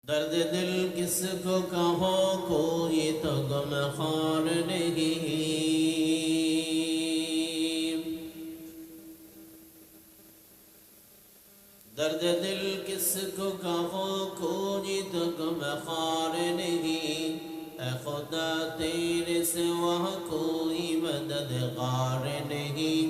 दर्द दिल किसको कहो कोई तो गमखार नहीं। दर्द दिल किसको कहो कोई तो गमखार नहीं। ऐ खुदा तेरे सिवा कोई मददगार नहीं।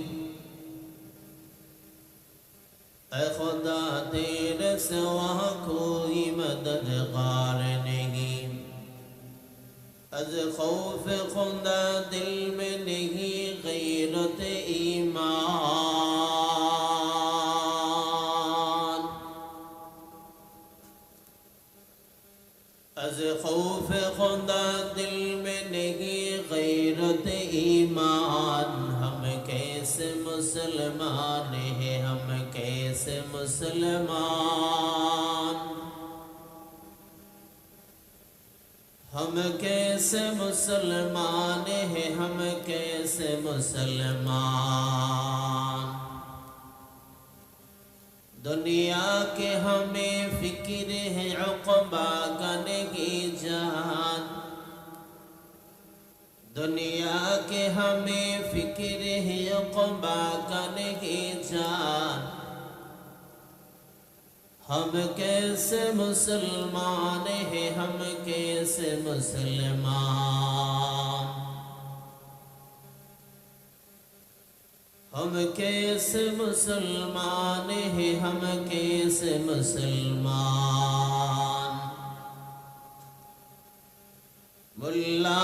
ऐ खुदा तेरे सिवा कोई मददगार नहीं। अज खौफ खुदा दिल में नहीं गैरत ईमान। अज खौफ खुदा दिल में नहीं गैरत ईमान। हम कैसे मुसलमान हैं, हम कैसे मुसलमान। हम कैसे मुसलमान हैं, हम कैसे मुसलमान। दुनिया के हमें फिक्र है उक़बा का नहीं जान। दुनिया के हमें फिक्र है उक़बा का नहीं जान। हम कैसे मुसलमान हैं, हम कैसे मुसलमान। हम कैसे मुसलमान हैं, हम कैसे मुसलमान। मुल्ला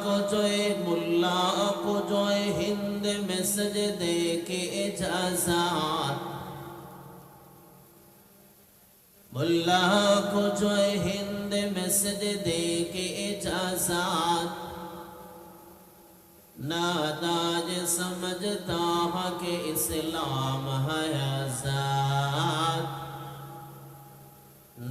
को जो हिंद में सजदे के इजाज़त। मुल्ला को जो हिंद में सजदे के इजाज़त। नादाज समझता है कि इस्लाम है आज़ाद।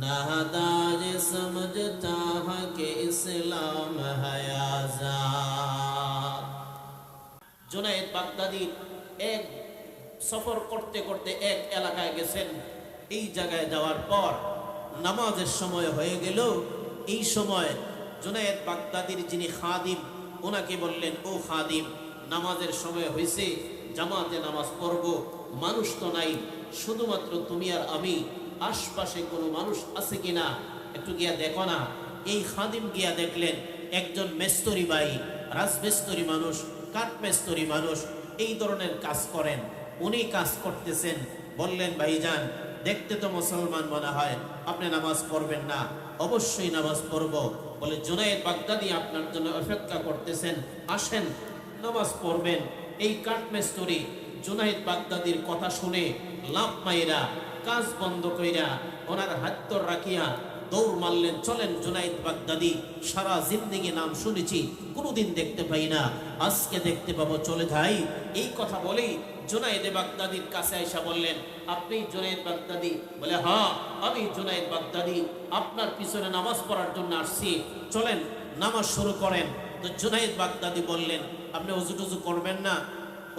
नादाज समझता है कि इस्लाम है आज़ाद। जुनैद बागदादी एक सफर करते करते एक এলাকায় গেছেন। এই জায়গায় যাওয়ার পর নামাজের সময় হয়ে গেল। এই সময় জুনায়েদ বাগদাদির যিনি খাদিম ওনাকে বললেন, ও খাদিম, নামাজের সময় হয়েছে, জামাতে নামাজ পড়ব, মানুষ তো নাই, শুধুমাত্র তুমি আর আমি, আশপাশে কোনো মানুষ আছে কিনা একটু গিয়া দেখো না। এই খাদিম গিয়া দেখলেন একজন মেস্তরি ভাই, রাজমেস্তরি মানুষ, কাঠমেস্তরি মানুষ, এই ধরনের কাজ করেন। উনি কাজ করতেছেন। বললেন, ভাইজান, দেখতে তো মুসলমান মনে হয়, আপনি নামাজ পড়বেন না? অবশ্যই নামাজ পড়ব। বলে, জুনায়েদ বাগদাদি আপনার জন্য অপেক্ষা করতেছেন, আসেন নামাজ পড়বেন। এই কাঠমেস্তরি জুনায়েদ বাগদাদির কথা শুনে লাভ মাইরা কাজ বন্ধ কইরা ওনার হাত রাখিয়া দৌড় মারলেন। চলেন জুনায়েদ বাগদাদি, সারা জিন্দেগি নাম শুনেছি, কোনোদিন দেখতে পাই না, আজকে দেখতে পাবো, চলে যাই। এই কথা বলেই জুনায়েদ বাগদাদির কাছে আইসা বললেন, আপনি জুনায়েদ বাগদাদি? বলে, হ্যাঁ, আমি জুনায়েদ বাগদাদি, আপনার পিছনে নামাজ পড়ার জন্য আসছি, চলেন নামাজ শুরু করেন। তো জুনায়েদ বাগদাদি বললেন, আপনি ওযু টুজু করবেন না?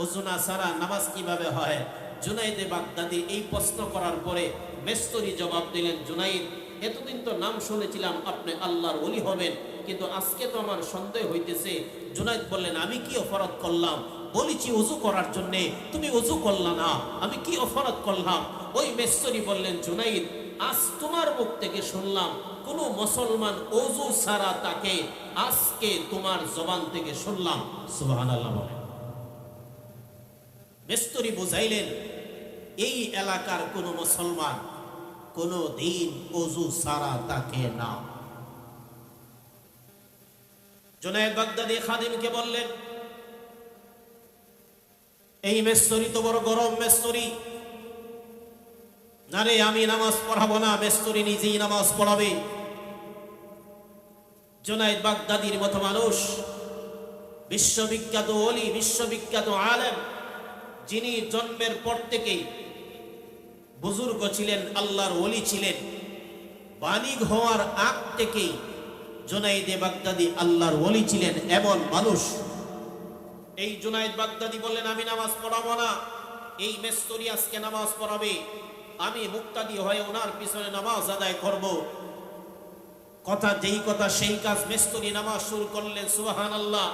ওযু না ছাড়া নামাজ কিভাবে হয়? জুনায়েদ বাগদাদি এই প্রশ্ন করার পরে মেস্তরি জবাব দিলেন, জুনায়েদ, এতদিন তো নাম শুনেছিলাম আপনি আল্লাহর ওলি হবেন, কিন্তু আজকে তো আমার সন্দেহ হইতেছে। জুনায়েদ বললেন, আমি কি অপরাধ করলাম? বলেছি ওযু করার জন্যে, তুমি ওযু করলা না, আমি কি অপরাধ করলাম? ওই মেস্তরি বললেন, জুনায়েদ, আজ তোমার মুখ থেকে শুনলাম কোন মুসলমান ওযু ছাড়া তাকে, আজকে তোমার জবান থেকে শুনলাম। সুবহানাল্লাহ বলেন। মেস্তরি বুঝাইলেন, এই এলাকার কোন মুসলমান কোনো দিন ওযু ছাড়া তাকে না। জুনায়েদ বাগদাদি খাদিমকে বললেন, এই মেস্তরি তো বড় গরম মেস্তরি, না রে, আমি নামাজ পড়াবো না, মেস্তরি নিজেই নামাজ পড়াবে। জুনায়েদ বাগদাদির মতো মানুষ, বিশ্ববিখ্যাত ওলি, বিশ্ববিখ্যাত আলেম, যিনি জন্মের পর থেকেই বুজুর্গ ছিলেন, আল্লাহর ওলি ছিলেন, বালিগ হওয়ার আগ থেকেই জুনায়েদ বাগদাদি আল্লাহর ওলি ছিলেন, এমন মানুষ। এই জুনায়েদ বাগদাদি বললেন, আমি নামাজ পড়াবো না, এই মেস্তরি আজকে নামাজ পড়াবে, আমি মুক্তাদি হয়ে ওনার পিছনে নামাজ আদায় করব। কথা যেই কথা সেই কাজ। মেস্তরি নামাজ শুরু করলেন, সুবহানাল্লাহ।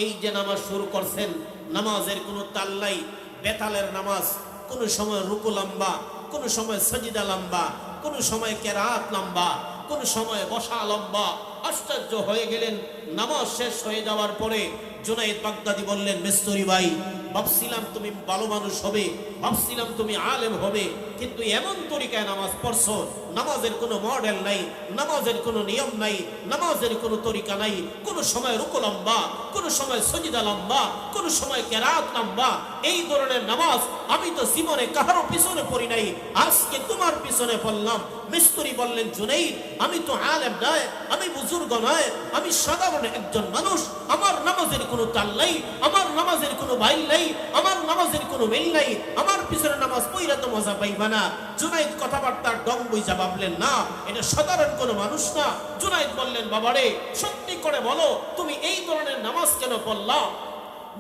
এই যে নামাজ শুরু করছেন, নামাজের কোনো তাল নাই। বেতালের নামাজ, কোনো সময় রুকু লম্বা, কোনো সময় সাজদা লম্বা, কোনো সময় কেরাত লম্বা, কোনো সময় বসা লম্বা। আশ্চর্য হয়ে গেলেন। নামাজ শেষ হয়ে যাওয়ার পরে জুনায়েদ বাগদাদি বললেন, মেস্তরি ভাই, ভাবছিলাম তুমি ভালো মানুষ হবে, ভাবছিলাম তুমি আলেম হবে, কিন্তু এমন তরিকায় নামাজ পড়ছো, নামাজের কোনো মডেল নাই, নামাজের কোনো নিয়ম নাই, নামাজের কোনো তরিকা নাই। কোনো সময় রুকু লম্বা, কোনো সময় সজিদা লম্বা, কোনো সময় কেরাত লম্বা। এই ধরনের নামাজ আমি তো জীবনে কারো পিছনে পড়ি নাই, আজকে তোমার পিছনে পড়লাম। মিস্ত্রি বললেন, জুনাইদ, আমি তো আলেম নয়, আমি বুজুর্গ নয়, আমি সাধারণ একজন মানুষ। আমার নামাজের কোনো তাল নাই, আমার নামাজের কোনো বাইল নাই, আমার নামাজের কোনো মিল নাই। আমার পিছনে নামাজ পড়া তো মজা পাইবা না। জুনাইদ কথাবার্তার ডং বুঝা ভাবলেন, না, এটা সাধারণ কোনো মানুষ না। জুনাইদ বললেন, বাবারে, সত্যি করে বলো, তুমি এই ধরনের নামাজ কেন পড়লা?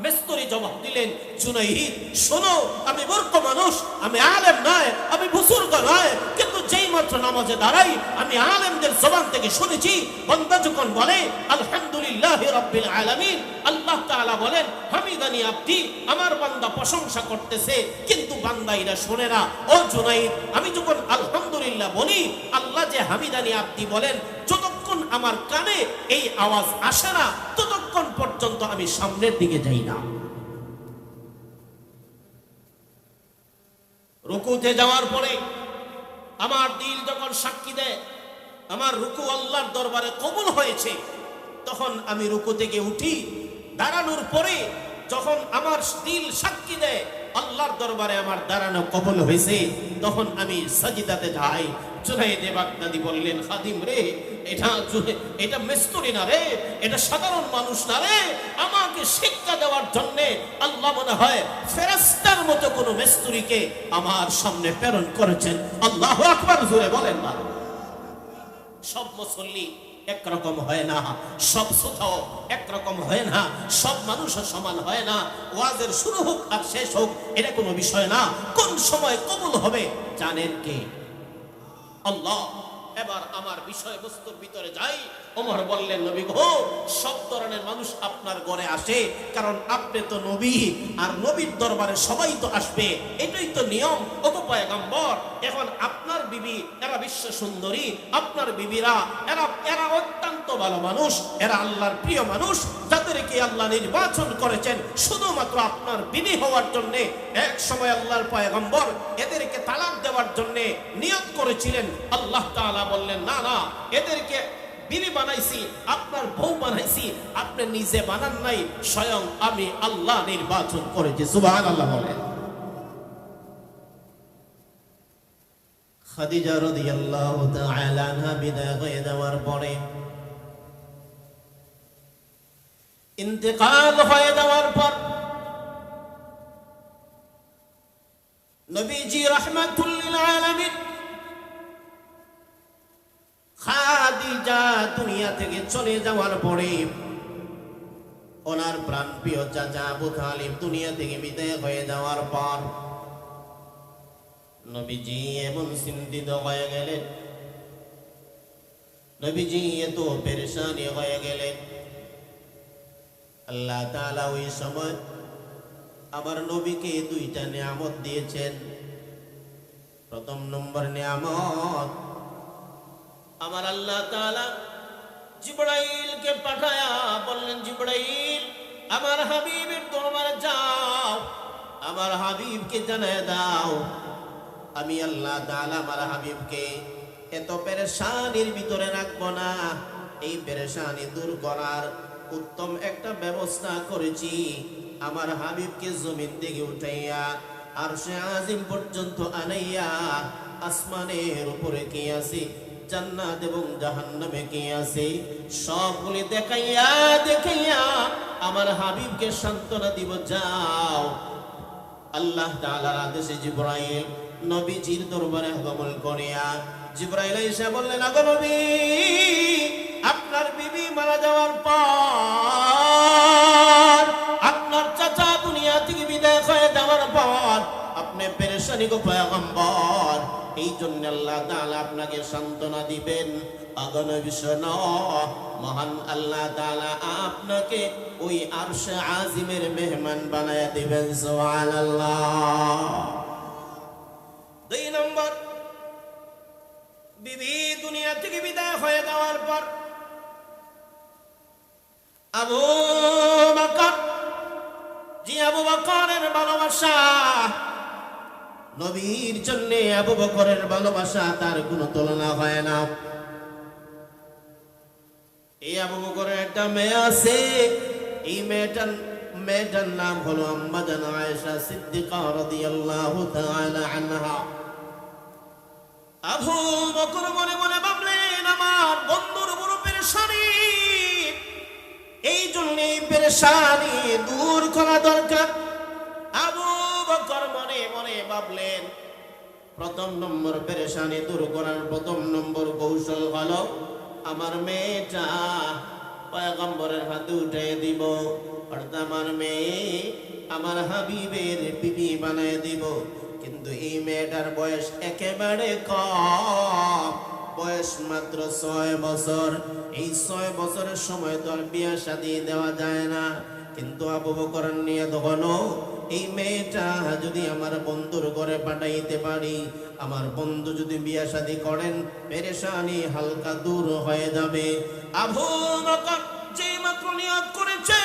মিস্ত্রি জবাব দিলেন, জুনাইদ, শোনো, আমি মূর্খ মানুষ, আমি আলেম নয়, আমি বুজুর্গ নয়, কিন্তু যেই মাত্র নামাজে দাঁড়াই, আমি আলেমদের জবান থেকে শুনেছি, বান্দা যখন বলে আলহামদুলিল্লাহি রাব্বিল আলামিন, আল্লাহ তাআলা বলেন, হামিদানি আব্দি, আমার বান্দা প্রশংসা করতেছে, কিন্তু বান্দা এটা শোনে না। ও জুনাইদ, আমি যখন আলহামদুলিল্লাহ বলি, আল্লাহ যে হামিদানি আব্দি বলেন, যতক্ষণ আমার কানে এই আওয়াজ আসে না, ততক্ষণ পর্যন্ত আমি সামনের দিকে যাই না। রুকুতে যাওয়ার পরে আমার দিল যখন সাক্ষী দেয় আমার রুকু আল্লাহর দরবারে কবুল হয়েছে, তখন আমি রুকু থেকে উঠি। দাঁড়ানোর পরে যখন আমার দিল সাক্ষী দেয় আল্লাহর দরবারে আমার দাঁড়ানো কবুল হয়েছে, তখন আমি সাজদাতে যাই। জুনায়েদ বাগদাদি বললেন, খাদিম রে, এটা মিস্ত্রি না রে, এটা সাধারণ মানুষ না রে। আমাকে শিক্ষা দেওয়ার জন্য আল্লাহ মনে হয় ফেরেশতার মতো কোন মিস্ত্রিকে আমার সামনে প্রেরণ করেছেন। আল্লাহু আকবার, জোরে বলেন না। সব মুসল্লি একরকম হয় না, সব শ্রোতাও একরকম হয় না, সব মানুষও সমান হয় না। ওয়াজের শুরু হোক আর শেষ হোক, এটা কোনো বিষয় না। কোন সময় কবুল হবে জানেন কে? আল্লাহ। এবার আমার বিষয়বস্তুর ভিতরে যাই। ওমর বললেন, নবী গো, সব ধরনের মানুষ আপনার ঘরে আসে, কারণ আপনি তো নবী, আর নবীর দরবারে সবাই তো আসবে, এটাই তো নিয়ম। ওগো পয়গম্বর, এখন আপনার বিবি, এরা বিশ্ব সুন্দরী, আপনার বিবিরা এরা অত্যন্ত ভালো মানুষ, এরা আল্লাহর প্রিয় মানুষ, যাদেরকে আল্লাহ নির্বাচন করেছেন শুধুমাত্র আপনার বিবি হওয়ার জন্য। এক সময় আল্লাহর পয়গম্বর এদেরকে তালাক দেওয়ার জন্য নিয়ত করেছিলেন। আল্লাহ তাআলা বললেন, না না, এদেরকে বিবি বানাইছি, আপনার বউ বানাইছি, আপনি নিজে বানান নাই, স্বয়ং আমি আল্লাহ নির্বাচন করেছি। সুবহানাল্লাহ বলেন। খাদিজা রাদিয়াল্লাহু তাআলা আনহা বিদায় হয়ে যাওয়ার পরে, ইন্তেকাল হয়ে যাওয়ার পর, নবীজি রাহমাতুল লিল আলামিন খাদিজা দুনিয়া থেকে চলে যাওয়ার পরে, ওনার প্রাণপ্রিয় চাচা আবু তালিব দুনিয়া থেকে বিদায় হয়ে যাওয়ার পর, নবীজি এমন চিন্তিত হয়ে গেলেন, নবীজি এত পেরেশানি হয়ে গেলেন। আল্লাহ তাআলা ওই সময় আমার নবীকে দুইটা নিয়ামত দিয়েছেন। প্রথম নম্বর নিয়ামত, আমার আল্লাহ তাআলা জিবরাইলকে পাঠায়া বললেন, জিবরাইল, আমার হাবিবের দরবারে যাও, আমার হাবিবকে জানায় দাও, আমি আল্লাহ তাআলা আমার হাবিবকে এত পেরেশানির ভিতরে রাখবো না, এই পেরেশানি দূর করার উত্তম একটা ব্যবস্থা করেছি। আমার হাবিবকে জমিন থেকে উঠাইয়া আরশে আজিম পর্যন্ত আনাইয়া আসমানের উপরে কে আছে, জান্নাত এবং জাহান্নামে কে আছে, সবগুলি দেখাইয়া দেখাইয়া আমার হাবিবকে সান্ত্বনা দিব। যাও। আল্লাহ তাআলার আদেশে জিবরাইল নবীজির দরবারে আগমন করিয়া জিবরাইল এসে বললেন, আগো নবী, আপনার বিবি মারা যাওয়ার পর, আপনার চাচা দুনিয়া থেকে বিদায় হয়ে যাওয়ার পর আপনি পেরেশানি গো পয়গম্বর, এই জন্য আল্লাহ তাআলা আপনাকে সান্ত্বনা দিবেন। অগণবী শোনো, মহান আল্লাহ তাআলা আপনাকে ওই আরশে আজিমের মেহমান বানায়া দিবেন। সুবহানাল্লাহ। 2 নম্বর, বিবি দুনিয়া থেকে বিদায় হয়ে যাওয়ার পর আবু বকর, আবু বকরের ভালোবাসা, নবীর জন্য আবু বকরের ভালোবাসা তার কোনো তুলনা হয় না। এই আবু বকরের একটা মেয়ে আছে, এই মেয়েটার নাম হলো আম্মা জান আয়েশা সিদ্দিকা রাদিয়াল্লাহু তাআলা আনহা। আবু বকর মনে মনে ভাবলেন, আমার বন্ধুর বড় পেরেশানি, এই জন্য এই পেরেশানি দূর করা দরকার। আবু বকর মনে মনে ভাবলেন, প্রথম নম্বর পেরেশানি দূর করার প্রথম নম্বর কৌশল হলো আমার মেয়েটা পয়গম্বরের হাতে উঠে দিব, অর্থাৎ আমার মেয়ে আমার হাবিবের বিবি বানায় দিব। কিন্তু এই মেয়েটার বয়স একেবারে কম, বয়স মাত্র 6 বছর। এই 6 বছরের সময় তো আর বিয়া শাদী দেওয়া যায় না। কিন্তু আবু বকর নিয়ত হলো, এই মেয়েটা যদি আমার বন্ধুর ঘরে পাঠাইতে পারি, আমার বন্ধু যদি বিয়া শাদী করেন, পেরেশানি হালকা দূর হয়ে যাবে। আবু বকর যে মাত্র নিয়ত করেছে,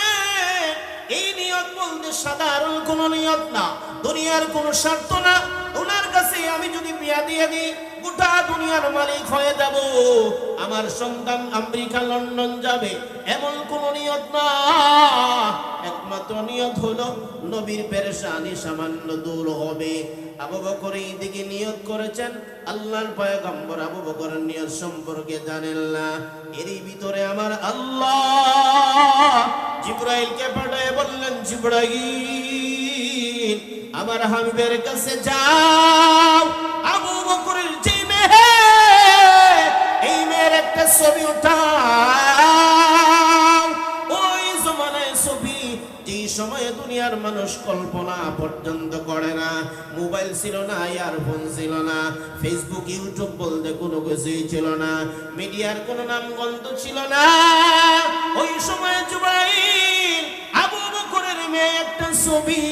এই নিয়ত বলতে সাধারণ কোনো নিয়ত না, দুনিয়ার কোনো স্বার্থ না। ওনার কাছে আমি যদি বিয়া দিয়ে দিই, গোটা দুনিয়ার মালিক হয়ে যাব, আমার সন্তান আমেরিকা লন্ডন যাবে, এমন কোন নিয়ত না। একমাত্র নিয়ত হলো নবীর পেরেশানি সামান্য দূর হবে। আবু বকর এই দিকে নিয়ত করেছেন, আল্লাহর পয়গম্বর আবু বকরের নিয়ত সম্পর্কে জানেন না। এরই ভিতরে আমার আল্লাহ জিবরাইলকে পাঠিয়ে বললেন, জিবরাইল আমার হাবিবের কাছে যাও, আবু বকরের যে মেয়ে, এই মেয়ের একটা ছবি উঠাও। ওই জমানায় ছবি, যে সময়ে দুনিয়ার মানুষ কল্পনা পর্যন্ত করে না, মোবাইল ছিল না, ইয়ারফোন ছিল না, ফেসবুক ইউটিউব বলতে কোনো কিছুই ছিল না, মিডিয়ার কোনো নামগন্ধ ছিল না। ওই সময় জিবরাইল আবু বকরের মেয়ে একটা ছবি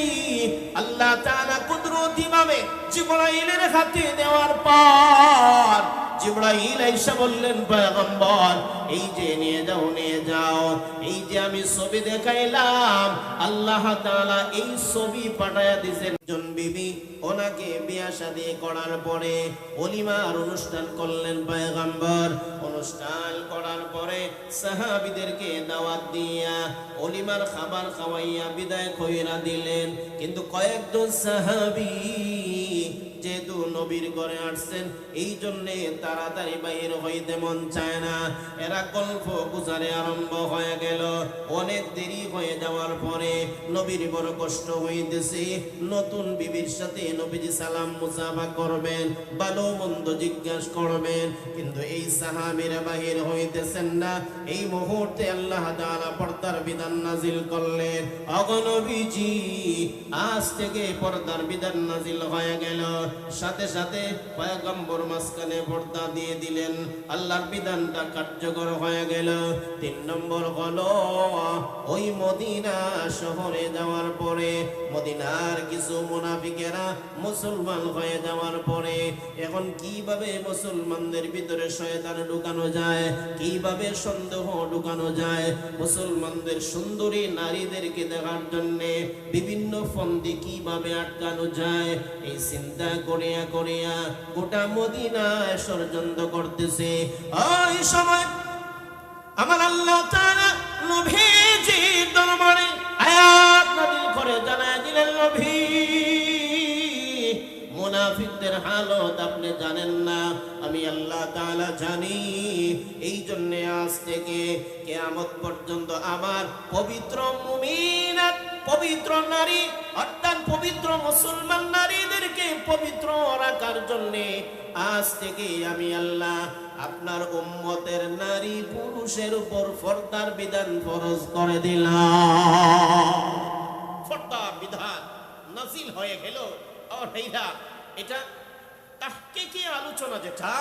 আল্লাহ তাআলা কুদরতি ভাবে জিবরাইলের হাতে দেওয়ার পর জিবরাইল আয়েশা বললেন, পয়গম্বর এই যে নিয়ে যাও, নিয়ে যাও, এই যে আমি ছবি দেখাইলাম, আল্লাহ তাআলা এই ছবি পাঠায়া দিয়েছেন একজন বিবি, ওনাকে বিয়া শাদী করার পরে ওলিমার অনুষ্ঠান করলেন পয়গম্বর। অনুষ্ঠান করার পরে সাহাবীদেরকে দাওয়াত দিয়া ওলিমার খাবার খাওয়াইয়া বিদায় কইরা দিলেন। কিন্তু কয়েকজন সাহাবী যেহেতু নবীর ঘরে আসছেন, এই জন্যে তাড়াতাড়ি বাইর হইতে মন চায় না। এরা গল্প গুজারে আরম্ভ হয়ে গেল। অনেক দেরি হয়ে যাওয়ার পরে নবীর বড় কষ্ট হইতেছে। নতুন বিবির সাথে নবীজি সালাম মুসাফা করবেন, ভালো মন্দ জিজ্ঞাসা করবেন, কিন্তু এই সাহাবীরা বাহির হইতেছেন না। এই মুহূর্তে আল্লাহ তাআলা পর্দার বিধান নাজিল করলেন। ওগো নবীজি, আজ থেকে পর্দার বিধান নাজিল হয়ে গেল। সাথে সাথে পয়গম্বর মাঝখানে পর্দা দিয়ে দিলেন, আল্লাহর বিধানটা কার্যকর হয়ে গেল। 3 নম্বর হলো, ওই মদিনা শহরে যাওয়ার পরে মদিনার কিছু মুনাফিকেরা মুসলমান হয়ে যাওয়ার পরে এখন কিভাবে মুসলমানদের ভিতরে শয়তান ঢুকানো যায়, কিভাবে সন্দেহ ঢুকানো যায়, মুসলমানদের সুন্দরী নারীদেরকে দেখার জন্য বিভিন্ন ফন্দি কিভাবে আটকানো যায়, এই চিন্তা করিয়া করিয়া গোটা মদিনায় ষড়যন্ত্র করতেছে। ওই সময় আমার আল্লাহ তাআলা নবীজির দরবারে আয়াত নাযিল করে জানায় দিলেন, নবী মুনাফিকদের হালত আপনি জানেন না, আমি আল্লাহ তাআলা জানি। এই জন্য আজ থেকে কিয়ামত পর্যন্ত আমার পবিত্র মুমিনাত, পবিত্র নারী অর্থাৎ পবিত্র মুসলমান নারীদেরকে পবিত্র রাখার জন্য আজ থেকে আমি আল্লাহ আপনার উম্মতের নারী পুরুষের উপর পর্দার বিধান ফরজ করে দিলাম। পর্দার বিধান নাযিল হয়ে গেল। এটা তাহকিকি আলোচনা যেটা,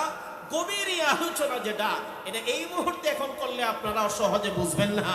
গভীর আলোচনা যেটা, এটা এই মুহূর্তে এখন করলে আপনারা সহজে বুঝবেন না,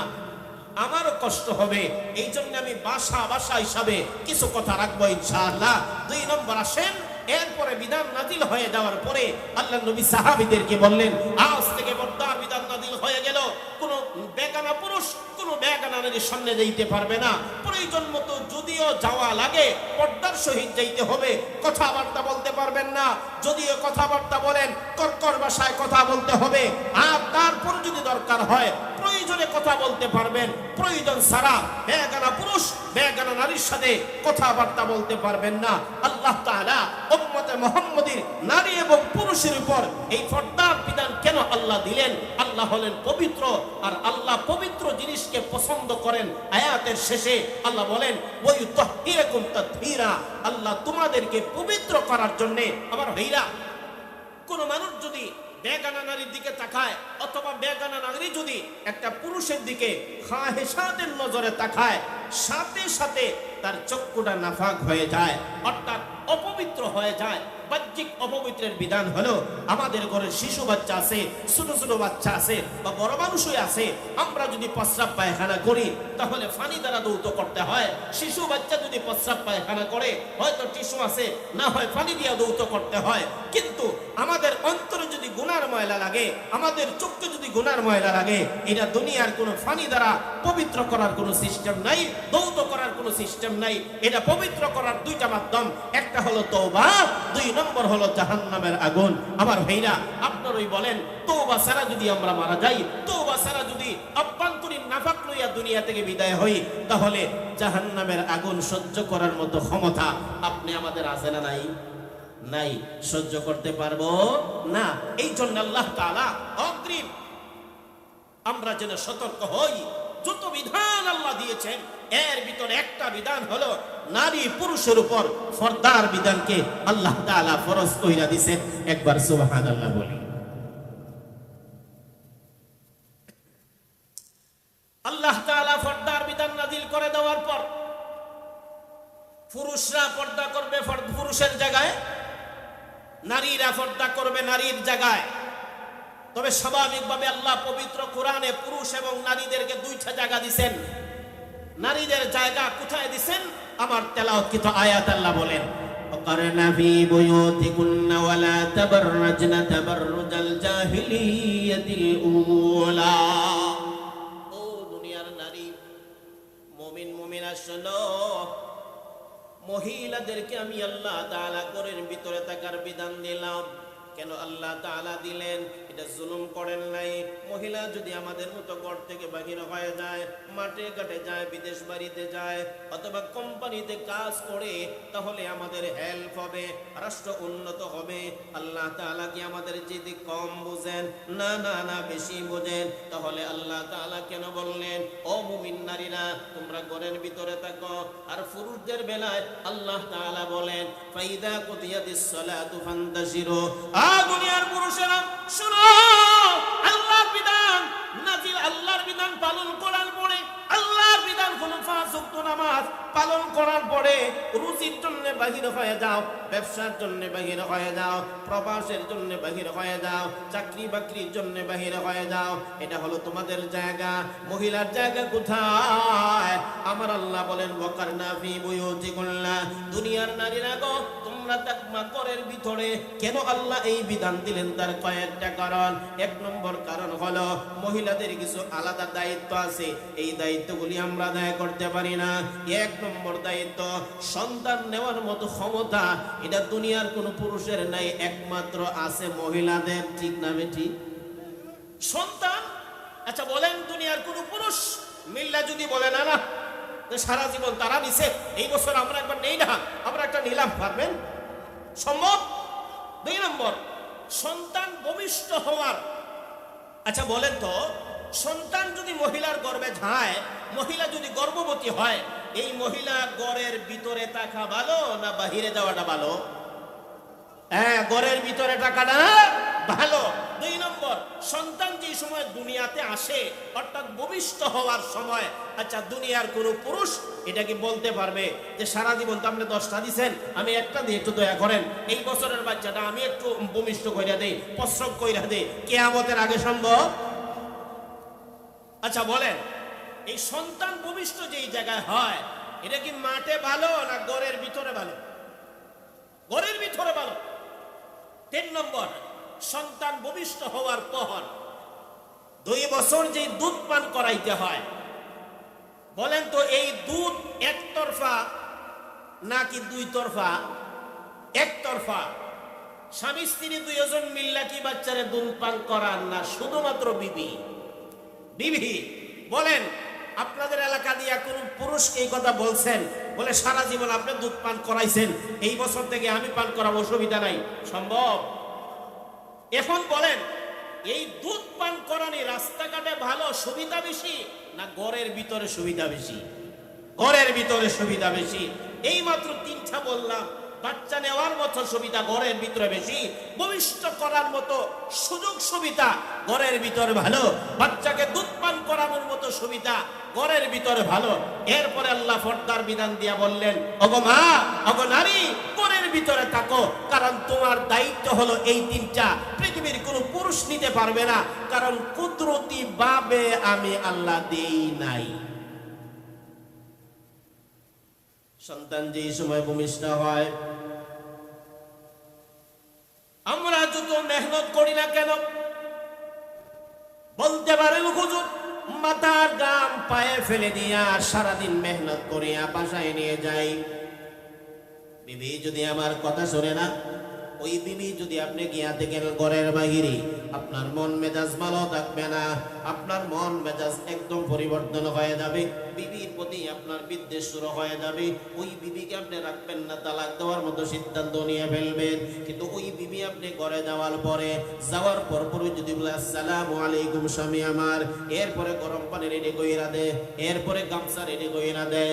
আমারও কষ্ট হবে। এই জন্য আমি ভাষা হিসাবে কিছু কথা রাখবো ইনশাআল্লাহ। 2 নম্বর আসেন, এরপরে বিধান নাজিল হয়ে যাওয়ার পরে আল্লাহ নবী সাহাবীদেরকে বললেন, আজ থেকে পর্দার বিধান নাজিল হয়ে গেল, কোন বেগানা পুরুষ কোন বেগানা নারীর সামনে যাইতে পারবে না। প্রয়োজন মতো যদিও যাওয়া লাগে পর্দার সহিত যাইতে হবে, কথাবার্তা বলতে পারবেন না। যদিও কথাবার্তা বলেন কর্কর ভাষায় কথা বলতে হবে। আর তারপর যদি দরকার হয় প্রয়োজনে কথা বলতে পারবেন, প্রয়োজন ছাড়া বেগানা পুরুষ বেগানা নারীর সাথে কথাবার্তা বলতে পারবেন না। আল্লাহ তাআলা উম্মতে মুহাম্মাদীর নারী এবং পুরুষের উপর এই পর্দার বিধান কেন আল্লাহ দিলেন? আল্লাহ হলেন পবিত্র, আর আল্লাহ পবিত্র জিনিসকে পছন্দ করেন। আয়াতের শেষে আল্লাহ বলেন, ওয়ায়ুতাহহিরাকুম তাতহীরা, আল্লাহ তোমাদেরকে পবিত্র করার জন্য। আমার ভাইরা, কোন মানুষ যদি বেগানা নারীর দিকে তাকায়, অথবা বেগানা নারী যদি একটা পুরুষের দিকে খাহেসাতের নজরে তাকায়, সাথে সাথে তার চক্ষুটা নাফাক হয়ে যায়, অর্থাৎ অপবিত্র হয়ে যায়। বাহ্যিক অপবিত্রের বিধান হলো, আমাদের ঘরে শিশু বাচ্চা আছে, ছোট ছোট বাচ্চা আছে, বা বড় মানুষই আছে, আমরা যদি প্রস্রাব পায়খানা করি তাহলে পানি দ্বারা ধৌত করতে হয়। শিশু বাচ্চা যদি প্রস্রাব পায়খানা করে, হয়তো টিস্যু আছে, না হয় পানি দিয়ে ধৌত করতে হয়। কিন্তু আমাদের অন্তরে যদি গুনার ময়লা লাগে, আমাদের চোখে যদি গুনার ময়লা লাগে, এটা দুনিয়ার কোনো পানি দ্বারা পবিত্র করার কোনো সিস্টেম নাই, ধৌত করার কোনো সিস্টেম নাই। এটা পবিত্র করার 2টা মাধ্যম, একটা হলো তওবা, 2 নম্বর হলো জাহান্নামের আগুন। আমার ভাইরা, আপনারাই বলেন, তওবা ছাড়া যদি আমরা মারা যাই, তওবা ছাড়া যদি অভ্যন্তরীণ নাফাক লইয়া দুনিয়া থেকে বিদায় হই, তাহলে জাহান্নামের আগুন সহ্য করার মতো ক্ষমতা আপনি আমাদের আছে না নাই? নাই, সহ্য করতে পারবো না। এই জন্য আল্লাহ তাআলা অগ্রিম আমরা যেন সতর্ক হই। যত বিধান আল্লাহ দিয়েছেন এর ভিতরে একটা বিধান হলো নারী পুরুষের উপর পর্দার বিধানকে আল্লাহ তাআলা ফরজ কইরা দিয়েছেন। একবার সুবহানাল্লাহ বলি। আল্লাহ তাআলা পর্দার বিধান নাযিল করে দেওয়ার পর পুরুষরা পর্দা করবে পুরুষের জায়গায়, নারীরা পর্দা করবে নারীর জায়গায়। তবে স্বাভাবিকভাবে আল্লাহ পবিত্র কোরআনে পুরুষ এবং নারীদেরকে 2টা জায়গা দিবেন। নারীদের জায়গা কোথায় দিবেন? আমার তেলাওয়াতকৃত আয়াত আল্লাহ বলেন, ওয়াকারনা ফি বুয়ুতিকুন্না ওয়ালা তাবাররাজনা তাবাররুজাল জাহিলিয়াতিল উলা। ও দুনিয়ার নারী, মুমিন মুমিনা শোনো, মহিলাদেরকে আমি আল্লাহ তাআলা ঘরের ভিতরে থাকার বিধান দিলাম। কেন আল্লাহ তাআলা দিলেন? এটা জুলুম করেন নাই। মহিলা যদি আমাদের মতো ঘর থেকে বাহির হয়ে যায়, মাঠে ঘাটে যায়, বিদেশ বাড়িতে যায়, অথবা কোম্পানিতে কাজ করে, তাহলে আমাদের হেল্প হবে, রাষ্ট্র উন্নত হবে। আল্লাহ তাআলা কি আমাদের যদি কম বুঝেন? না না না, বেশি বুঝেন। তাহলে আল্লাহ তাআলা কেন বললেন, ও মুমিন নারীরা তোমরা ঘরের ভিতরে থাকো? আর পুরুষদের বেলায় আল্লাহ তাআলা বলেন, ফাইদা কুদিয়াতিস সালাতু ফান্তাশিরু। দুনিয়ার পুরুষেরা শুনো, আল্লাহর বিধান নাজিল, আল্লাহর বিধান পালন করার পরে, আল্লাহর বিধান হলো 5 ওয়াক্ত নামাজ পালন করার পরে রুজির জন্য বাহির হয়ে যাও, ব্যবসার জন্য বাহির হয়ে যাও, প্রবাসের জন্য বাহির হয়ে যাও, চাকরি বাকরির জন্য বাহির হয়ে যাও। এটা হলো তোমাদের জায়গা। মহিলার জায়গা কোথায়? আমার আল্লাহ বলেন, ওয়াকারনা ফি বুয়ুতিকুন্না, দুনিয়ার নারীরা গো তোমরা তাকমা ঘরের ভিতরে। কেন আল্লাহ এই বিধান দিলেন? তার কয়েকটা কারণ। 1 নম্বর কারণ হলো মহিলাদের কিছু আলাদা দায়িত্ব আছে, এই দায়িত্বগুলি আমরা আদায় করতে পারি না। 1 নম্বর দায়িত্ব, সন্তান নেওয়ার মতো ক্ষমতা এটা দুনিয়ার কোনো পুরুষের নাই, একমাত্র আছে মহিলাদের। ঠিক না বেঠিক? সন্তান, আচ্ছা বলেন, দুনিয়ার কোনো পুরুষ মিল্লা যদি বলে না না সারা জীবন তারা নিছে, এই বছর আমরা একবার নেই না, আমরা একটা নিলাম, পারবেন? সম্ভব? 2 নম্বর, সন্তান ভূমিষ্ঠ হওয়ার। আচ্ছা বলেন তো, সন্তান যদি মহিলার গর্ভে যায়, মহিলা যদি গর্ভবতী হয়, এই মহিলা ঘরের ভিতরে থাকা ভালো না বাহিরে যাওয়াটা ভালো? হ্যাঁ, ঘরের ভিতরে থাকাটা ভালো। 2 নম্বর, সন্তান যে সময় দুনিয়া দুনিয়াতে আসে, অর্থাৎ ভূমিষ্ঠ হওয়ার সময়, আচ্ছা দুনিয়ার কোনো পুরুষ এটা কি বলতে পারবে যে সারা জীবন তো আপনি 10টা দিচ্ছেন, আমি একটা দিয়ে একটু দয়া করেন, এই বছরের বাচ্চাটা আমি একটু ভূমিষ্ঠ কইরা দেই, প্রসব কইরা দেই, কিয়ামতের আগে সম্ভব? আচ্ছা বলেন, এই সন্তান ভূমিষ্ঠ যেই জায়গায় হয়, এটা কি মাঠে ভালো না ঘরের ভিতরে ভালো? ঘরের ভিতরে ভালো। 3 নম্বর, সন্তান ভূমিষ্ঠ হওয়ার পর 2 বছর যে দুধ পান করাইতে হয়, বলেন তো এই দুধ একতরফা নাকি 2 তরফা? একতরফা। স্বামী স্ত্রী 2 জন মিল্লা কি বাচ্চারে দুধ পান করান না শুধুমাত্র বিবি? বিবি। বলেন, আপনাদের এলাকা দিয়ে কোন পুরুষ এই কথা বলছেন, বলে সারা জীবন আপনি দুধ পান করাইছেন, এই বছর থেকে আমি পান করাবো, অসুবিধা নাই? সম্ভব? এখন বলেন, এই দুধ পান করানি রাস্তাঘাটে ভালো, সুবিধা বেশি না ঘরের ভিতরে সুবিধা বেশি? ঘরের ভিতরে সুবিধা বেশি। এই মাত্র 3টা বললাম। বাচ্চা নেওয়ার মতো সুবিধা ঘরের ভিতরে বেশি, ভূমিষ্ঠ করার মতো সুযোগ সুবিধা ঘরের ভিতরে ভালো, বাচ্চাকে দুধ পান করানোর মতো সুবিধা ঘরের ভিতরে ভালো। এরপরে আল্লাহ পর্দার বিধান দিয়া বললেন, ওগো মা, ওগো নারী, ঘরের ভিতরে থাকো, কারণ তোমার দায়িত্ব হলো এই 3টা, পৃথিবীর কোনো পুরুষ নিতে পারবে না, কারণ কুদরতি ভাবে আমি আল্লাহ দেই নাই। সন্তান যেই সময় ভূমিষ্ঠ হয়, আমরা যত মেহনত করি না কেন, বলতে পারেন হুজুর মাথার গাম পায়ে ফেলে দিয়া সারাদিন মেহনত করিয়া বাসায় নিয়ে যাই, বিবি যদি আমার কথা শোনে না, ওই বিবি যদি আপনি গিয়া দেখেন ঘরের বাহিরে, আপনার মন মেজাজ ভালো থাকবে না, আপনার মন মেজাজ একদম পরিবর্তন হয়ে যাবে, বিবির প্রতি আপনার বিদ্বেষ শুরু হয়ে যাবে, ওই বিবিকে আপনি রাখবেন না, তালাক দেওয়ার মতো সিদ্ধান্ত নিয়ে ফেলবেন। কিন্তু ওই বিবি আপনি ঘরে যাওয়ার পর যদি বলে আসসালামু আলাইকুম স্বামী আমার, এরপরে গরম পানি রেডি কইরা দে, এরপরে গামছা রেডি কইরা দে,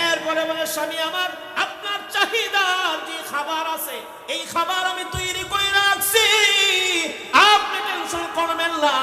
এরপরে বলে স্বামী আমার আপনার চাহিদা যে খাবার আছে এই খাবার আমি তৈরি করে রাখছি, আপনি টেনশন করবেন না,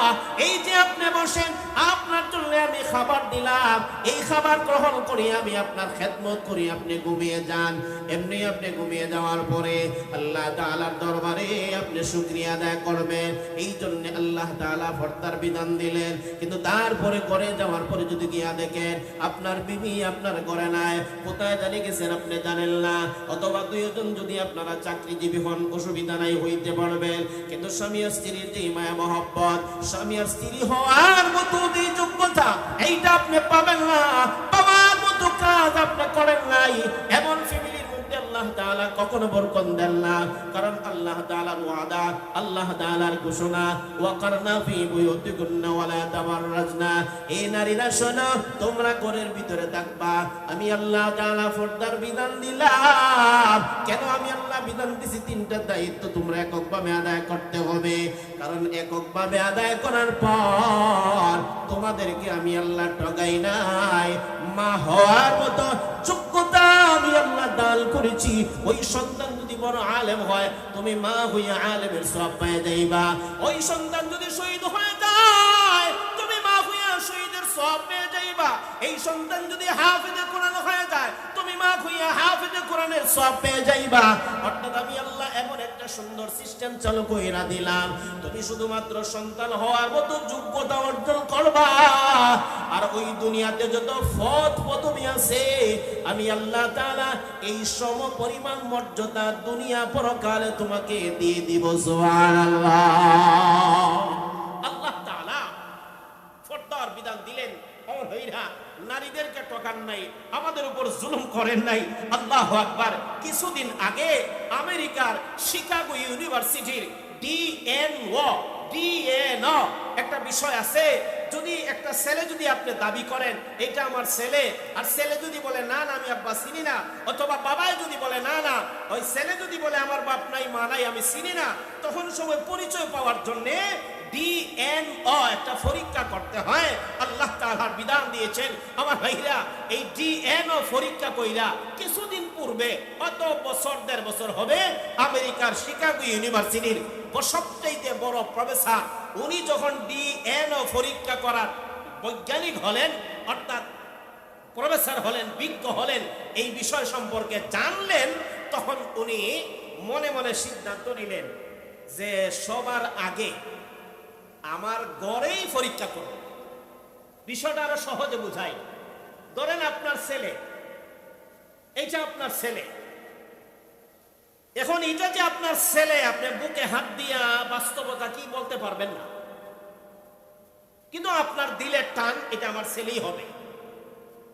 এই যে আপনি বসেন আপনার জন্য আমি খাবার দিলাম, এই খাবার গ্রহণ করি আমি আপনার খেদমত করি, আপনি ঘুমিয়ে যান। এমনি আপনি ঘুমিয়ে যাওয়ার পরে আল্লাহ তাআলার দরবারে আপনি শুকরিয়া আদায় করবেন, এই জন্য আল্লাহ তাআলা পর্দার বিধান দিলেন। কিন্তু তারপরে ঘরে যাওয়ার পরে যদি গিয়া দেখেন আপনার বিবি আপনার ঘরে নাই, কোথায় জানি গেছেন আপনি জানেন না, অথবা 2 জন যদি আপনারা চাকরিজীবী হন, অসুবিধা নাই, হইতে পারবেন, কিন্তু স্বামী আর স্ত্রীর যে মায়া মহব্বত, স্বামী আর স্ত্রী হওয়ার মতো যে যোগ্যতা, এইটা আপনি পাবেন না, পাওয়ার মতো কাজ আপনি করেন নাই, এমন ফ্যামিলির মধ্যে আল্লাহ তাআলা কখনো বরকত দেন না। কারণ আল্লাহ তাআলার ওয়াদা, আল্লাহ তাআলার ঘোষণা, ওয়াকারনা ফি বুয়ুতিকুন্না ওয়ালা তাবাররাজনা, এই নারীরা শোনো, তোমরা ঘরের ভিতরে থাকবা, আমি আল্লাহ তাআলা পর্দার বিধান দিলাম। কেন আমি আল্লাহ বিধান দিছি? 3টা দায়িত্ব তোমরা এককভাবে আদায় করতে হবে, কারণ এককভাবে আদায় করার পর তোমাদেরকে আমি আল্লাহ ঠগাই নাই, মা হওয়ার মতো যোগ্যতা আমি আল্লাহ দান করেছি। ওই সন্তান যদি বড় আলেম হয়, তুমি মা হইয়া আলেমের সওয়াব পেয়ে যাইবা। ওই সন্তান যদি শহীদ হয়ে যায়, তুমি মা হইয়া শহীদের সওয়াব পেয়ে যাইবা। এই সন্তান যদি হাফেজে কোরআন হয়ে যায়, তুমি মা হইয়া হাফেজে কোরআনের সওয়াব পেয়ে যাইবা। অর্থাৎ আমি আল্লাহ এমন একটা সুন্দর সিস্টেম চালু কইরা দিলাম, তুমি শুধুমাত্র সন্তান হওয়ার মতো যোগ্যতা অর্জন করবা, আর ওই দুনিয়াতে যত পদ পদবি আছে আমি আল্লাহ তাআলা এই সম পরিমাণ মর্যাদা দুনিয়া পরকালে তোমাকে দিয়ে দিব। সুবহানাল্লাহ। আল্লাহ তাআলা পর্দার বিধান দিলেন, আমার ভাইরা, নারীদেরকে ঠকান নাই, আমাদের উপর জুলুম করেন নাই। আল্লাহু আকবার। কিছুদিন আগে আমেরিকার শিকাগো ইউনিভার্সিটির ডিএনও একটা বিষয় আছে, যদি একটা ছেলে যদি আপনি দাবি করেন এটা আমার ছেলে, আর ছেলে যদি বলে না না আমি আব্বা চিনি না, অথবা বাবাই যদি বলে না না, ওই ছেলে যদি বলে আমার বাপ নাই মা নাই আমি চিনি না, তখন সবাই পরিচয় পাওয়ার জন্য ডিএনও একটা পরীক্ষা করতে হয়। আল্লাহ তাআলার বিধান দিয়েছেন আমার ভাইরা, এই ডিএনও পরীক্ষা কইরা কিছুদিন পূর্বে, কত বছর 1.5 বছর হবে, আমেরিকার শিকাগো ইউনিভার্সিটির সবচেয়ে বড় প্রফেসর উনি যখন ডিএনও পরীক্ষা করার বৈজ্ঞানিক হলেন, অর্থাৎ প্রফেসর হলেন, বিজ্ঞ হলেন, এই বিষয় সম্পর্কে জানলেন, তখন উনি মনে মনে সিদ্ধান্ত নিলেন যে সবার আগে আমার গড়েই পরীক্ষা করব। বিষয়টা আরো সহজে বুঝাই। ধরেন আপনার ছেলে, এইটা আপনার ছেলে, এখন এটা যে আপনার ছেলে, আপনি বুকে হাত দিয়া বাস্তবতা কি বলতে পারবেন না, কিন্তু আপনার দিলের টান এটা আমার ছেলেই হবে।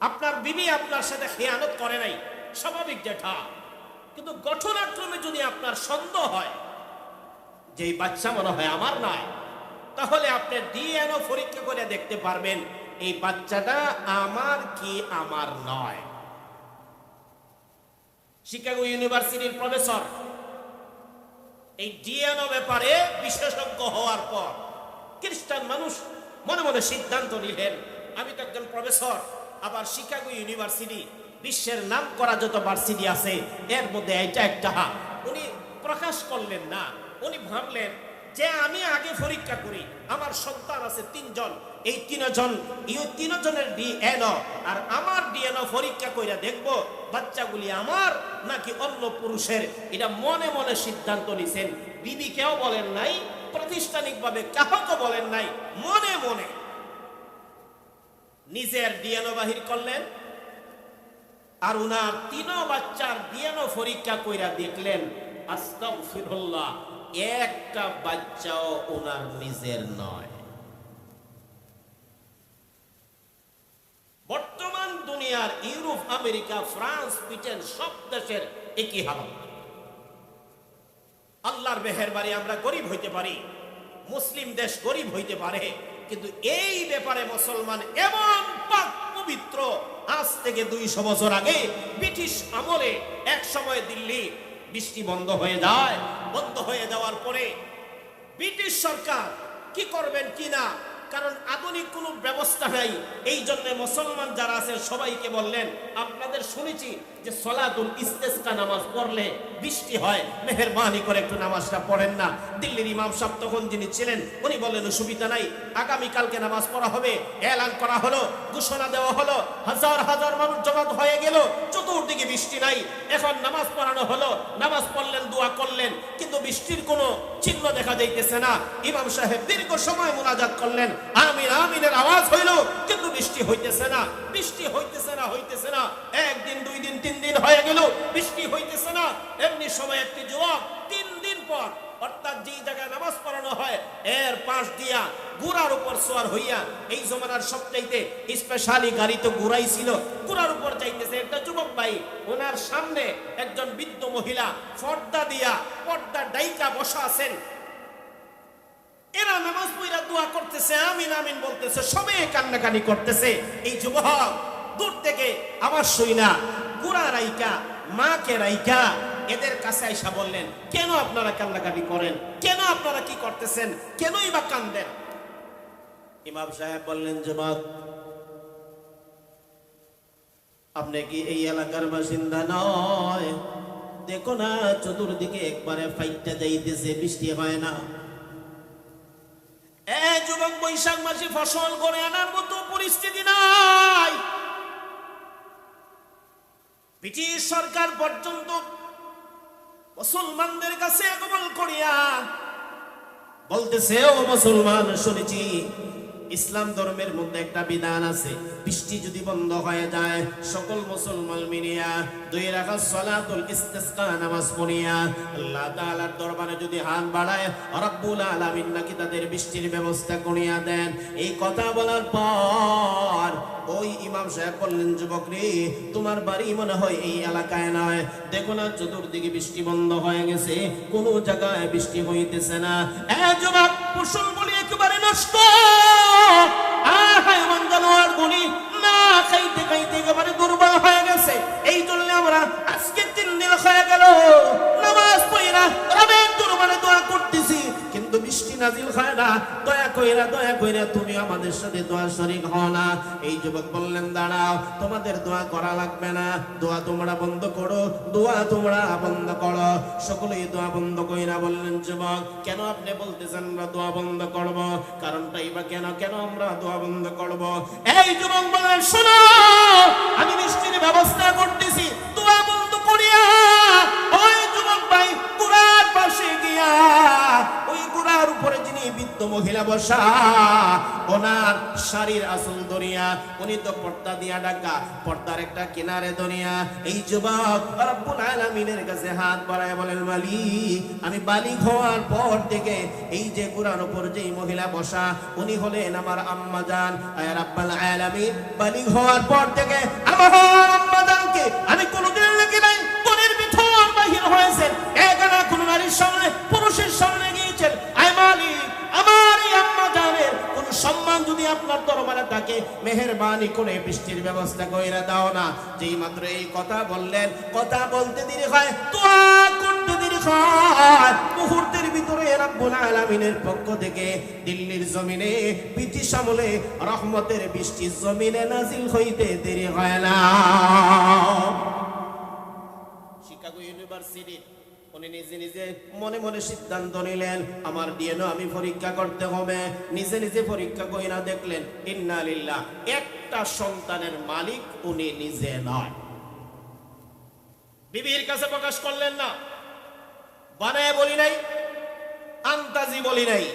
আপনার বিবি আপনার সাথে খেয়ানত করে নাই, স্বাভাবিক যেটা, কিন্তু ঘটনাক্রমে যদি আপনার সন্দেহ হয় যে এই বাচ্চা মনে হয় আমার নয়, তাহলে আপনি ডিএনও পরীক্ষা করে দেখতে পারবেন এই বাচ্চাটা আমার কি আমার নয়। শিকাগো ইউনিভার্সিটির প্রফেসর এই ডিএনও ব্যাপারে বিশেষজ্ঞ হওয়ার পর খ্রিস্টান মানুষ মনে মনে সিদ্ধান্ত নিলেন, আমি তো একজন প্রফেসর, আবার শিকাগো ইউনিভার্সিটি বিশ্বের নাম করা যত ভার্সিটি আছে এর মধ্যে এটা একটা। উনি প্রকাশ করলেন না, উনি ভাবলেন যে আমি আগে পরীক্ষা করি, আমার সন্তান আছে 3 জন, এই 3 জনের ডিএনও আর আমার ডিএনও পরীক্ষা কইরা দেখব বাচ্চাগুলি আমার নাকি অন্য পুরুষের। এটা মনে মনে সিদ্ধান্ত নিছেন, বিবিকেও বলেন নাই, প্রাতিষ্ঠানিকভাবে কাউকে বলেন নাই, মনে মনে নিজের ডিএনও বাহির করলেন আর উনার 3 বাচ্চার ডিএনও পরীক্ষা কইরা দেখলেন আস্তাগফিরুল্লাহ, একটা বাচ্চাও ওনার নিজের নয়। বর্তমান দুনিয়ার ইউরোপ, আমেরিকা, ফ্রান্স, ব্রিটেন সব দেশের একই হালত। আল্লাহর মেহেরবানি আমরা গরিব হইতে পারি, মুসলিম দেশ গরিব হইতে পারে, কিন্তু এই ব্যাপারে মুসলমান এমন পাক পবিত্র। আজ থেকে 200 বছর আগে ব্রিটিশ আমলে এক সময় দিল্লি বৃষ্টি বন্ধ হয়ে যায়, বন্ধ হয়ে যাওয়ার পরে ব্রিটিশ সরকার কি করবেন কিনা, কারণ আধুনিক কোনো ব্যবস্থা নাই, এই জন্য মুসলমান যারা আছে সবাইকে বললেন, আপনাদের শুনেছি যে সলাতুল ইস্তেসকা নামাজ পড়লে বৃষ্টি হয়, মেহেরবানি করে একটু নামাজটা পড়েন না। দিল্লির ইমাম সাহেব তখন যিনি ছিলেন উনি বললেন অসুবিধা নাই, আগামীকালকে নামাজ পড়া হবে। এলান করা হলো, ঘোষণা দেওয়া হলো, হাজার হাজার মানুষ জমাত হয়ে গেল, চতুর্দিকে বৃষ্টি নাই। এখন নামাজ পড়ানো হলো, নামাজ পড়লেন, দোয়া করলেন, কিন্তু বৃষ্টির কোনো চিহ্ন দেখা যাইতেছে না। ইমাম সাহেব দীর্ঘ সময় মুনাজাত করলেন, আমিন আমিনের আওয়াজ হইল, কিন্তু বৃষ্টি হইতেছে না, বৃষ্টি হইতেছে না, হইতেছে না। 1 দিন 2 দিন 3 দিন হয়ে গেল, বৃষ্টি হইতেছে না। এমনি সময় একটি যুবক 3 দিন পর, অর্থাৎ যেই জায়গায় নামাজ পড়ানো হয় এর পাশ দিয়া ঘোড়ার উপর সওয়ার হইয়া, এই জমানার সবচাইতে স্পেশালি গাড়ি তো ঘোড়াই ছিল, ঘোড়ার উপর যাইতেছে একটা যুবক ভাই, ওনার সামনে একজন বৃদ্ধ মহিলা পর্দা দিয়া, পর্দা ডাইকা বসা আছেন। এরা নামাজ পড়া দোয়া করতেছে, আমিন আমিন বলতেছে, সবে কান্নাকানি করতেছে। এই যুবক দূর থেকে আওয়াজ শুই না, ঘোড়া রাইকা, মাকে রাইকা এদের কাছে আইসা বললেন, কেন আপনারা কান্নাকাটি করেন, কেন আপনারা কি করতেছেন, কেনই বা কান্দেন? ইমাম সাহেব বললেন, যুবক আপনি কি এই এলাকার বাসিন্দা নয়? দেখো না চতুর্দিকে একবারে ফাইটটা যাইতেছে, বৃষ্টি হয় না। যুবক, বৈশাখ মাসে ফসল করে আনার মতো পরিস্থিতি নাই। ব্রিটিশ সরকার পর্যন্ত মুসলমানদের কাছে আগমন করিয়া বলতেছে, ও মুসলমান, শুনেছি ইসলাম ধর্মের মধ্যে একটা বিধান আছে, বৃষ্টি যদি বন্ধ হয়ে যায় সকল মুসলমান মিলিয়া 2 রাকাত সালাতুল ইস্তিসকা নামাজ পড়িয়া আল্লাহ তাআলার দরবারে যদি হাত বাড়ায়, রব্বুল আলামিন নাকি তাদের বৃষ্টির ব্যবস্থা করিয়া দেন। এই কথা বলার পর ওই ইমাম সাহেব বললেন, যুবক রে, তোমার বাড়ি মনে হয় এই এলাকায় নয়, দেখো না চতুর্দিকে বৃষ্টি বন্ধ হয়ে গেছে, কোন জায়গায় বৃষ্টি হইতেছে না। যুবক, ফসল বলি একেবারে নষ্ট, না খাইতে খাইতে একেবারে দুর্বল হয়ে গেছে। এই জন্য আমরা আজকে 3 দিন হয়ে গেল নামাজ পড়া রবের দরবারে দোয়া করতেছি, কিন্তু বৃষ্টি নাজিল হয় না। দয়া কইরা কইরা তুমি আমাদের সাথে দোয়া শরীক হও না। এই যুবক বললেন দাঁড়াও, তোমাদের দোয়া করা লাগবে না, দোয়া তোমরা বন্ধ করো, দোয়া তোমরা বন্ধ করো। সকলেই দোয়া বন্ধ কইরা বললেন যুবক কেন আপনি বলতেছেন আমরা দোয়া বন্ধ করব? কারণটাই বা কেন আমরা দোয়া বন্ধ করব? এই যুবক বললেন শোনো, আমি মিষ্টির ব্যবস্থা করতেছি, দোয়া বন্ধ করিয়া ওই যুবক ভাই কুড়ার পাশে গিয়া ওই কুড়ার উপরে যিনি বৃদ্ধ মহিলা বসা, ওনার শাড়ির আসল দরিয়া, উনি তো পর্দা দিয়া ঢাকা, পর্দার একটা কিনারে দরিয়া। এই যুবক রব্বুল আলামিনের কাছে হাত বাড়ায় বলেন মালিক, আমি বালিগ হওয়ার পর থেকে এই যে কুড়ার উপর যেই মহিলা বসা, উনি হলেন আমার আম্মা জান। আয় রব্বুল আলামিন, বালিগ হওয়ার পর থেকে আমার আম্মা জানকে আমি কোনোদিন দেখি নাই কোনের ভিতর বাহির হয়েছেন, এখানে কোন নারীর সামনে পুরুষের সামনে গিয়েছেন। আয় মালিক, আমার এই আম্মা জানের কোন সম্মান যদি আপনার দরবারে থাকে, মেহেরবানি করে বৃষ্টির ব্যবস্থা কইরা দাও না। যেই মাত্র এই কথা বললেন, কথা বলতে দেরি হয়, দোয়া করতে দেরি হয়, মুহূর্তের ভিতরে রব্বুল আলামিনের পক্ষ থেকে দিল্লির জমিনে ব্রিটিশ আমলে রহমতের বৃষ্টি জমিনে নাজিল হইতে দেরি হয় না। শিকাগো ইউনিভার্সিটি উনি নিজে নিজে মনে মনে সিদ্ধান্ত নিলেন আমার ডিএনএ আমি পরীক্ষা করতে হবে। নিজে নিজে পরীক্ষা কইরা দেখলেন ইন্না লিল্লাহ, একটা সন্তানের মালিক উনি নিজে নয়। বিবির কাছে প্রকাশ করলেন না, বানায় বলি নাই, আন্তাজি বলি নাই।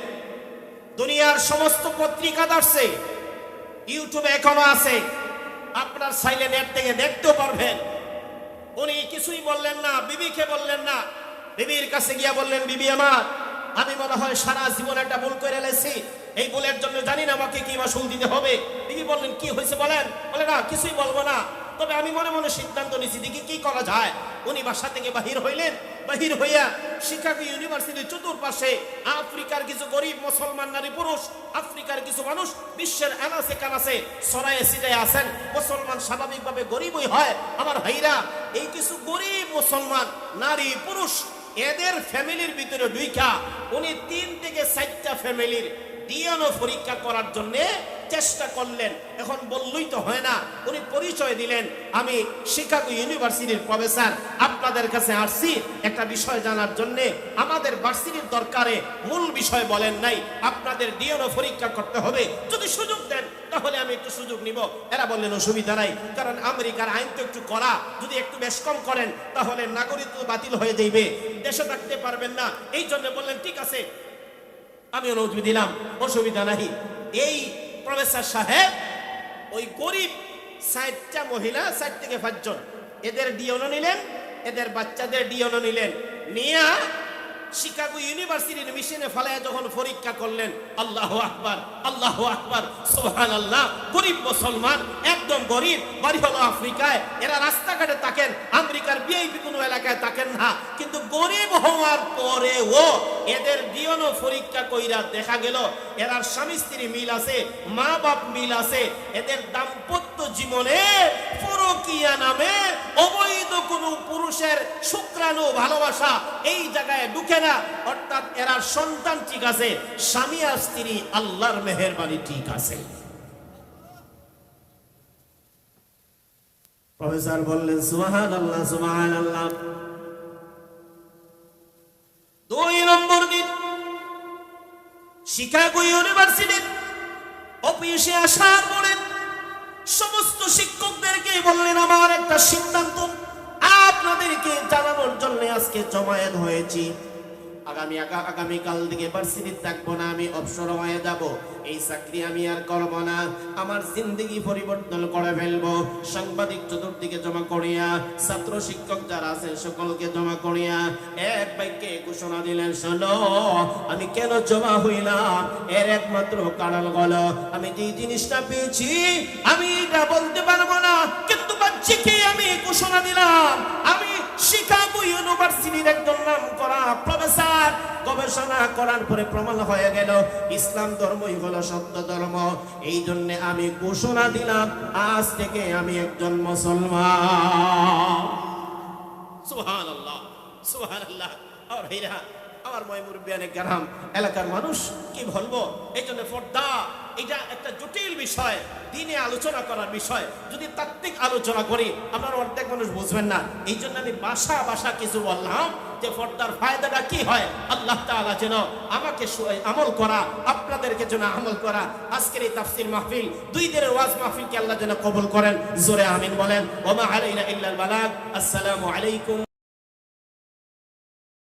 দুনিয়ার সমস্ত পত্রিকা আসছে, ইউটিউবে এখনো আছে, আপনার চাইলে নেট থেকে দেখতেও পারবেন। উনি কিছুই বললেন না, বিবিকে বললেন না, বিবির কাছে গিয়া বললেন বিবি আমার, আমি মনে হয় সারা জীবন একটা ভুল করে এলেছি, এই ভুলের জন্য জানি না আমাকে কি মাসুল দিতে হবে। বিবি বললেন কি হয়েছে বলেন? বলে না কিছুই বলবো না, তবে আমি মনে মনে সিদ্ধান্ত নিয়েছি, দেখি কি করা যায়। উনি বাসা থেকে বাহির হইলেন, বাহির হইয়া শিকাগো ইউনিভার্সিটির চতুর্পাশে আফ্রিকার কিছু গরিব মুসলমান নারী পুরুষ, আফ্রিকার কিছু মানুষ বিশ্বের আনাচে কানাচে ছড়ায়ে ছিটায়ে আছেন। মুসলমান স্বাভাবিকভাবে গরিবই হয় আমার ভাইরা, এই কিছু গরিব মুসলমান নারী পুরুষ এদের ফ্যামিলির ভিতরে ঢুইকা উনি 3 থেকে 4টা ফ্যামিলির ডিএনএ পরীক্ষা করার জন্য চেষ্টা করলেন। এখন বললেই তো হয় না, উনি পরিচয় দিলেন আমি শিকাগো ইউনিভার্সিটির প্রফেসর, আপনাদের কাছে আসছি একটা বিষয় জানার জন্য। আমাদের ভার্সিটির দরকারে মূল বিষয় বলেন নাই, আপনাদের ডিএনএ পরীক্ষা করতে হবে, যদি সুযোগ দেন তাহলে আমি একটু সুযোগ নিব। এরা বললেন অসুবিধা নাই, কারণ আমেরিকার আইন তো একটু কড়া, যদি একটু বেশ কম করেন তাহলে নাগরিকত্ব বাতিল হয়ে যাইবে, দেশে থাকতে পারবেন না। এই জন্য বললেন ঠিক আছে, আমি অনুমতি দিলাম, অসুবিধা নাই। এই প্রফেসর সাহেব ওই গরিব 60টা মহিলা, 4 থেকে 5 জন, এদের ডিএনএ নিলেন, এদের বাচ্চাদের ডিএনএ নিলেন, নিয়া শিকাগো ইউনিভার্সিটির মিশনে ফলায় যখন পরীক্ষা করলেন, আল্লাহু আকবার, আল্লাহু আকবার, সুবহানাল্লাহ। গরিব মুসলমান, একদম গরিব, বাড়ি হলো আফ্রিকায়, এরা রাস্তাঘাটে থাকেন, আমেরিকার ভিআইপি কোনো এলাকায় থাকেন না, কিন্তু গরিব হওয়ার পরেও এদের ডিএনএ পরীক্ষা কইরা দেখা গেল এরা স্বামী স্ত্রী মিল আছে, মা বাপ মিল আছে, এদের দাম্পত্য জীবনে পরকীয়া নামে অবৈধ কোনো পুরুষের শুক্রাণু ভালোবাসা এই জায়গায় ঢুকে না। অর্থাৎ এরা সন্তান ঠিক আছে, স্বামী আর স্ত্রী আল্লাহর মেহেরবানি ঠিক আছে। প্রফেসর বললেন সুবহানাল্লাহ, সুবহানাল্লাহ। 2 নম্বর দিন শিকাগো ইউনিভার্সিটির অফিসে আসার পরে সমস্ত শিক্ষকদেরকে বললেন আমার একটা সিদ্ধান্ত আপনাদেরকে জানানোর জন্য আজকে জমায়েত হয়েছি। আগামীকাল থেকে ভার্সিটি থাকবো না, আমি অবসর হয়ে যাব, এই চাকরি আমি আর করব না, আমার জিন্দগি পরিবর্তন করে ফেলবো। সাংবাদিক চতুর্দিকে জমা করিয়া, ছাত্র শিক্ষক যারা আছেন সকলকে জমা করিয়া এক বাক্যে ঘোষণা দিলেন, শোনো আমি কেন জমা হইলাম, এর একমাত্র কারণ হলো আমি যে জিনিসটা পেয়েছি আমি এটা বলতে পারবো না, কিন্তু বাচ্চাকে আমি ঘোষণা দিলাম আমি শিকাগো ইউনিভার্সিটির একজন নাম করা প্রফেসর, গবেষণা করার পরে প্রমাণ হয়ে গেল ইসলাম ধর্মই হলো সত্য ধর্ম। এই জন্য আমি ঘোষণা দিলাম আজ থেকে আমি একজন মুসলমান। সুবহানাল্লাহ, সুবহানাল্লাহ। আর ভাইরা আমার মুরব্বিয়ানে কেরাম, এলাকার মানুষ কি বলবো, এই জন্য পর্দা এটা একটা জটিল বিষয়, দিনে আলোচনা করার বিষয়। যদি তাত্ত্বিক আলোচনা করি আপনারা অর্ধেক মানুষ বুঝবেন না। এই জন্য আমি বাসা কিছু বললাম যে পর্দার ফায়দাটা কি হয়। আল্লাহ তাআলা যেন আমাকে আমল করা, আপনাদেরকে যেন আমল করা। আজকের এই তাফসীর মাহফিল, 2 দিনের ওয়াজ মাহফিলকে আল্লাহ যেন কবুল করেন। জোরে আমিন বলেন। ওয়া মা আলাইনা ইল্লাল বালাগ। আসসালামু আলাইকুম।